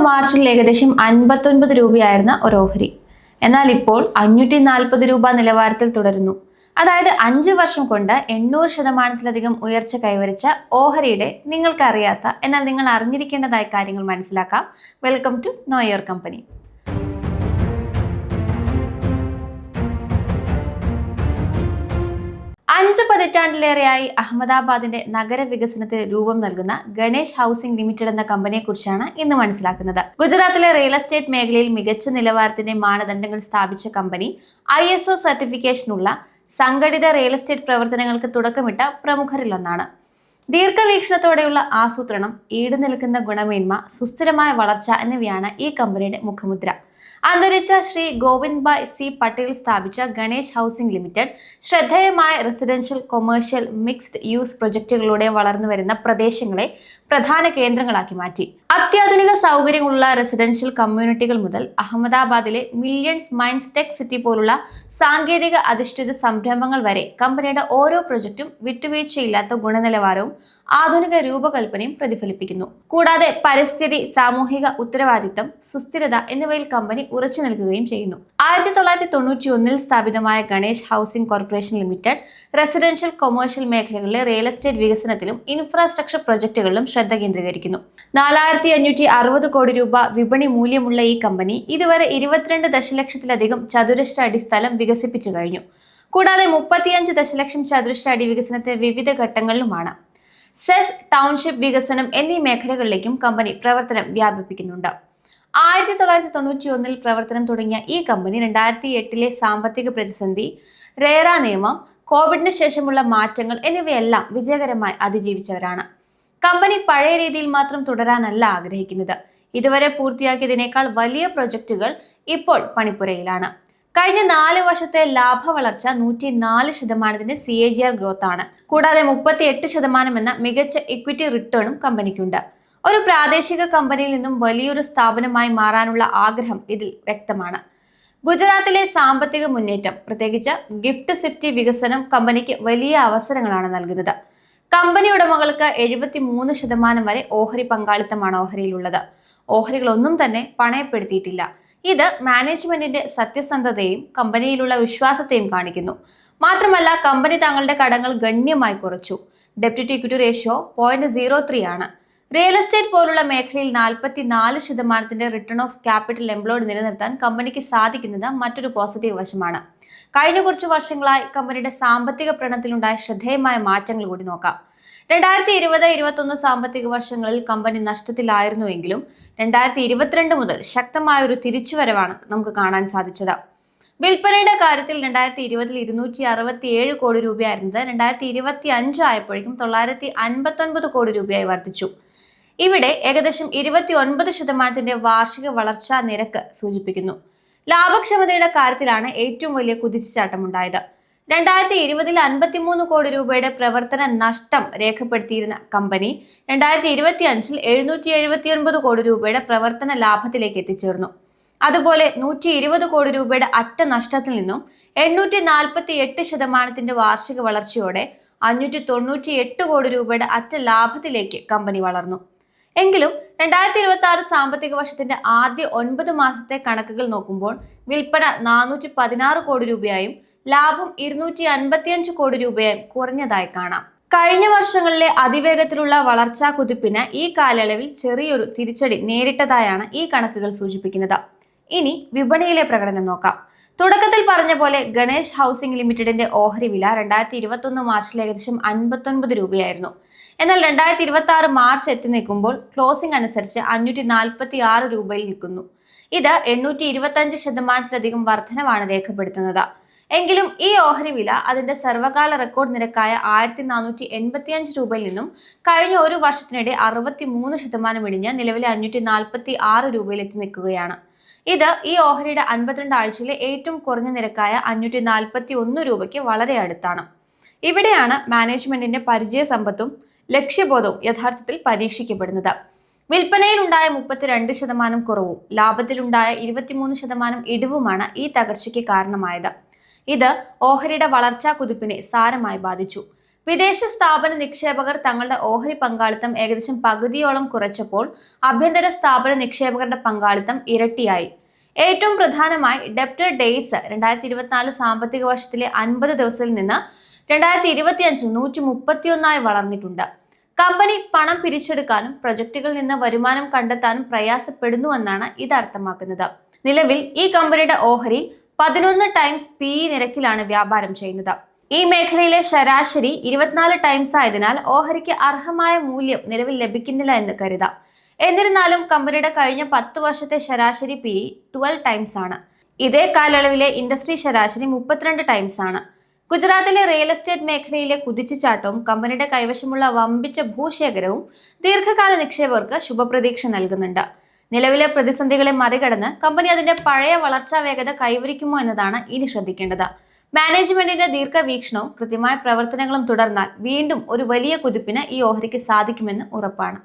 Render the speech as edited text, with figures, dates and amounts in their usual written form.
മാർച്ചിൽ ഏകദേശം 59 രൂപയായിരുന്ന ഒരു ഓഹരി, എന്നാൽ ഇപ്പോൾ 540 രൂപ നിലവാരത്തിൽ തുടരുന്നു. അതായത് 5 വർഷം കൊണ്ട് 800% ഉയർച്ച കൈവരിച്ച ഓഹരിയുടെ നിങ്ങൾക്കറിയാത്ത എന്നാൽ നിങ്ങൾ അറിഞ്ഞിരിക്കേണ്ടതായ കാര്യങ്ങൾ മനസ്സിലാക്കാം. Welcome to know your company. 5 പതിറ്റാണ്ടിലേറെയായി അഹമ്മദാബാദിന്റെ നഗരവികസനത്തിന് രൂപം നൽകുന്ന ഗണേഷ് ഹൗസിംഗ് ലിമിറ്റഡ് എന്ന കമ്പനിയെക്കുറിച്ചാണ് ഇന്ന് മനസ്സിലാക്കുന്നത്. ഗുജറാത്തിലെ റിയൽ എസ്റ്റേറ്റ് മേഖലയിൽ മികച്ച നിലവാരത്തിന്റെ മാനദണ്ഡങ്ങൾ സ്ഥാപിച്ച കമ്പനി ISO സർട്ടിഫിക്കേഷനുള്ള സംഘടിത റിയൽ എസ്റ്റേറ്റ് പ്രവർത്തനങ്ങൾക്ക് തുടക്കമിട്ട പ്രമുഖരിലൊന്നാണ്. ദീർഘവീക്ഷണത്തോടെയുള്ള ആസൂത്രണം, ഈടുനിൽക്കുന്ന ഗുണമേന്മ, സുസ്ഥിരമായ വളർച്ച എന്നിവയാണ് ഈ കമ്പനിയുടെ മുഖമുദ്ര. അന്തരിച്ച ശ്രീ ഗോവിന്ദ് ഭായ് സി പട്ടേൽ സ്ഥാപിച്ച ഗണേഷ് ഹൗസിംഗ് ലിമിറ്റഡ് ശ്രദ്ധേയമായ റെസിഡൻഷ്യൽ, കൊമേഴ്ഷ്യൽ, മിക്സ്ഡ് യൂസ് പ്രൊജക്ടുകളിലൂടെ വളർന്നുവരുന്ന പ്രദേശങ്ങളെ പ്രധാന കേന്ദ്രങ്ങളാക്കി മാറ്റി. അത്യാധുനിക സൗകര്യങ്ങളുള്ള റെസിഡൻഷ്യൽ കമ്മ്യൂണിറ്റികൾ മുതൽ അഹമ്മദാബാദിലെ മില്യൺസ് മൈൻഡ്സ് ടെക് സിറ്റി പോലുള്ള സാങ്കേതിക അധിഷ്ഠിത സംരംഭങ്ങൾ വരെ കമ്പനിയുടെ ഓരോ പ്രൊജക്റ്റും വിട്ടുവീഴ്ചയില്ലാത്ത ഗുണനിലവാരവും ആധുനിക രൂപകൽപ്പനയും പ്രതിഫലിപ്പിക്കുന്നു. കൂടാതെ പരിസ്ഥിതി, സാമൂഹിക ഉത്തരവാദിത്തം, സുസ്ഥിരത എന്നിവയിൽ കമ്പനി ഉറച്ചു നിൽക്കുകയും ചെയ്യുന്നു. 1991 സ്ഥാപിതമായ Ganesh housing corporation limited residential, commercial മേഖലകളിലെ റിയൽ എസ്റ്റേറ്റ് വികസനത്തിലും ഇൻഫ്രാസ്ട്രക്ചർ പ്രൊജക്ടുകളിലും ശ്രദ്ധ കേന്ദ്രീകരിക്കുന്നു. 4560 കോടി രൂപ വിപണി മൂല്യമുള്ള ഈ കമ്പനി ഇതുവരെ 22 ദശലക്ഷത്തിലധികം ചതുരശ്ര അടി സ്ഥലം വികസിപ്പിച്ചു കഴിഞ്ഞു. കൂടാതെ 35 ദശലക്ഷം ചതുരശ്ര അടി വികസനത്തെ വിവിധ ഘട്ടങ്ങളിലുമാണ്. സെസ്, ടൗൺഷിപ്പ് വികസനം എന്നീ മേഖലകളിലേക്കും കമ്പനി പ്രവർത്തനം വ്യാപിപ്പിക്കുന്നുണ്ട്. 1991 പ്രവർത്തനം തുടങ്ങിയ ഈ കമ്പനി 2008 സാമ്പത്തിക പ്രതിസന്ധി, റേറ നിയമം, കോവിഡിന് ശേഷമുള്ള മാറ്റങ്ങൾ എന്നിവയെല്ലാം വിജയകരമായി അതിജീവിച്ചവരാണ്. കമ്പനി പഴയ രീതിയിൽ മാത്രം തുടരാനല്ല ആഗ്രഹിക്കുന്നത്. ഇതുവരെ പൂർത്തിയാക്കിയതിനേക്കാൾ വലിയ പ്രൊജക്ടുകൾ ഇപ്പോൾ പണിപ്പുരയിലാണ്. കഴിഞ്ഞ 4 വർഷത്തെ ലാഭ വളർച്ച 104% CAGR ഗ്രോത്ത് ആണ്. കൂടാതെ 38% എന്ന മികച്ച ഇക്വിറ്റി റിട്ടേണും കമ്പനിക്കുണ്ട്. ഒരു പ്രാദേശിക കമ്പനിയിൽ നിന്നും വലിയൊരു സ്ഥാപനമായി മാറാനുള്ള ആഗ്രഹം ഇതിൽ വ്യക്തമാണ്. ഗുജറാത്തിലെ സാമ്പത്തിക മുന്നേറ്റം, പ്രത്യേകിച്ച് ഗിഫ്റ്റ് സിറ്റി വികസനം കമ്പനിക്ക് വലിയ അവസരങ്ങളാണ് നൽകുന്നത്. കമ്പനി ഉടമകൾക്ക് 73% വരെ ഓഹരി പങ്കാളിത്തമാണ് ഓഹരിയിലുള്ളത്. ഓഹരികളൊന്നും തന്നെ പണയപ്പെടുത്തിയിട്ടില്ല. ഇത് മാനേജ്മെന്റിന്റെ സത്യസന്ധതയും കമ്പനിയിലുള്ള വിശ്വാസത്തെയും കാണിക്കുന്നു. മാത്രമല്ല, കമ്പനി തങ്ങളുടെ കടങ്ങൾ ഗണ്യമായി കുറച്ചു. ഡെപ്റ്റ് ടു ഇക്വിറ്റി റേഷ്യോ 0.03 ആണ്. റിയൽ എസ്റ്റേറ്റ് പോലുള്ള മേഖലയിൽ 44% റിട്ടേൺ ഓഫ് ക്യാപിറ്റൽ എംപ്ലോയ്ഡ് നിലനിർത്താൻ കമ്പനിക്ക് സാധിക്കുന്നത് മറ്റൊരു പോസിറ്റീവ് വശമാണ്. കഴിഞ്ഞ കുറച്ചു വർഷങ്ങളായി കമ്പനിയുടെ സാമ്പത്തിക പ്രകടനത്തിലുണ്ടായ ശ്രദ്ധേയമായ മാറ്റങ്ങൾ കൂടി നോക്കാം. 2020-21 സാമ്പത്തിക വർഷങ്ങളിൽ കമ്പനി നഷ്ടത്തിലായിരുന്നുവെങ്കിലും 2022 മുതൽ ശക്തമായ ഒരു തിരിച്ചുവരവാണ് നമുക്ക് കാണാൻ സാധിച്ചത്. വിൽപ്പനയുടെ കാര്യത്തിൽ 2020 267 കോടി രൂപയായിരുന്നത് 2025 ആയപ്പോഴേക്കും 959 കോടി രൂപയായി വർദ്ധിച്ചു. ഇവിടെ ഏകദേശം 29% വാർഷിക വളർച്ചാ നിരക്ക് സൂചിപ്പിക്കുന്നു. ലാഭക്ഷമതയുടെ കാര്യത്തിലാണ് ഏറ്റവും വലിയ കുതിച്ചുചാട്ടമുണ്ടായത്. 2020 53 കോടി രൂപയുടെ പ്രവർത്തന നഷ്ടം രേഖപ്പെടുത്തിയിരുന്ന കമ്പനി 2025 779 കോടി രൂപയുടെ പ്രവർത്തന ലാഭത്തിലേക്ക് എത്തിച്ചേർന്നു. അതുപോലെ 120 കോടി രൂപയുടെ അറ്റ നഷ്ടത്തിൽ നിന്നും 848% വാർഷിക വളർച്ചയോടെ 598 കോടി രൂപയുടെ അറ്റ ലാഭത്തിലേക്ക് കമ്പനി വളർന്നു. എങ്കിലും 2026 സാമ്പത്തിക വർഷത്തിന്റെ ആദ്യ 9 മാസത്തെ കണക്കുകൾ നോക്കുമ്പോൾ വിൽപ്പന 416 കോടി രൂപയായും ലാഭം 255 കോടി രൂപയായും കുറഞ്ഞതായി കാണാം. കഴിഞ്ഞ വർഷങ്ങളിലെ അതിവേഗത്തിലുള്ള വളർച്ചാ കുതിപ്പിന് ഈ കാലയളവിൽ ചെറിയൊരു തിരിച്ചടി നേരിട്ടതായാണ് ഈ കണക്കുകൾ സൂചിപ്പിക്കുന്നത്. ഇനി വിപണിയിലെ പ്രകടനം നോക്കാം. തുടക്കത്തിൽ പറഞ്ഞ പോലെ ഗണേഷ് ഹൗസിംഗ് ലിമിറ്റഡിന്റെ ഓഹരി വില 2021 മാർച്ചിൽ ഏകദേശം 59 രൂപയായിരുന്നു. എന്നാൽ 2026 മാർച്ച് എത്തി നിൽക്കുമ്പോൾ ക്ലോസിംഗ് അനുസരിച്ച് 546 രൂപയിൽ നിൽക്കുന്നു. ഇത് 825% വർധനവാണ് രേഖപ്പെടുത്തുന്നത്. എങ്കിലും ഈ ഓഹരി വില അതിന്റെ സർവകാല റെക്കോർഡ് നിരക്കായ 1485 രൂപയിൽ നിന്നും കഴിഞ്ഞ ഒരു വർഷത്തിനിടെ 63% ഇടിഞ്ഞ് നിലവിലെ 546 രൂപയിൽ എത്തി നിൽക്കുകയാണ്. ഇത് ഈ ഓഹരിയുടെ 52 ആഴ്ചയിലെ ഏറ്റവും കുറഞ്ഞ നിരക്കായ 541 രൂപയ്ക്ക് വളരെ അടുത്താണ്. ഇവിടെയാണ് മാനേജ്മെന്റിന്റെ പരിചയസമ്പത്തും ലക്ഷ്യബോധവും യഥാർത്ഥത്തിൽ പരീക്ഷിക്കപ്പെടുന്നത്. വിൽപ്പനയിൽ ഉണ്ടായ 32% കുറവും ലാഭത്തിലുണ്ടായ 23% ഇടിവുമാണ് ഈ തകർച്ചയ്ക്ക് കാരണമായത്. ഇത് ഓഹരിയുടെ വളർച്ചാ കുതിപ്പിനെ സാരമായി ബാധിച്ചു. വിദേശ സ്ഥാപന നിക്ഷേപകർ തങ്ങളുടെ ഓഹരി പങ്കാളിത്തം ഏകദേശം പകുതിയോളം കുറച്ചപ്പോൾ ആഭ്യന്തര സ്ഥാപന നിക്ഷേപകരുടെ പങ്കാളിത്തം ഇരട്ടിയായി. ഏറ്റവും പ്രധാനമായി ഡെപ്റ്റർ ഡേയ്സ് 2024 സാമ്പത്തിക വർഷത്തിലെ 50 ദിവസത്തിൽ നിന്ന് 2025 131 വളർന്നിട്ടുണ്ട്. കമ്പനി പണം പിരിച്ചെടുക്കാനും പ്രൊജക്ടുകളിൽ നിന്ന് വരുമാനം കണ്ടെത്താനും പ്രയാസപ്പെടുന്നുവെന്നാണ് ഇത് അർത്ഥമാക്കുന്നത്. നിലവിൽ ഈ കമ്പനിയുടെ ഓഹരി 11 ടൈംസ് PE നിരക്കിലാണ് വ്യാപാരം ചെയ്യുന്നത്. ഈ മേഖലയിലെ ശരാശരി 24 ടൈംസ് ആയതിനാൽ ഓഹരിക്ക് അർഹമായ മൂല്യം നിലവിൽ ലഭിക്കുന്നില്ല എന്ന് കരുതാം. എന്നിരുന്നാലും കമ്പനിയുടെ കഴിഞ്ഞ 10 വർഷത്തെ ശരാശരി PE 12 ടൈംസ് ആണ്. ഇതേ കാലയളവിലെ ഇൻഡസ്ട്രി ശരാശരി 32 ടൈംസ് ആണ്. ഗുജറാത്തിലെ റിയൽ എസ്റ്റേറ്റ് മേഖലയിലെ കുതിച്ചുചാട്ടവും കമ്പനിയുടെ കൈവശമുള്ള വമ്പിച്ച ഭൂശേഖരവും ദീർഘകാല നിക്ഷേപകർക്ക് ശുഭപ്രതീക്ഷ നൽകുന്നുണ്ട്. നിലവിലെ പ്രതിസന്ധികളെ മറികടന്ന് കമ്പനി അതിന്റെ പഴയ വളർച്ചാ വേഗത കൈവരിക്കുമോ എന്നതാണ് ഇനി ശ്രദ്ധിക്കേണ്ടത്. മാനേജ്മെന്റിന്റെ ദീർഘവീക്ഷണവും കൃത്യമായ പ്രവർത്തനങ്ങളും തുടർന്നാൽ വീണ്ടും ഒരു വലിയ കുതിപ്പിന് ഈ ഓഹരിക്ക് സാധിക്കുമെന്ന് ഉറപ്പാണ്.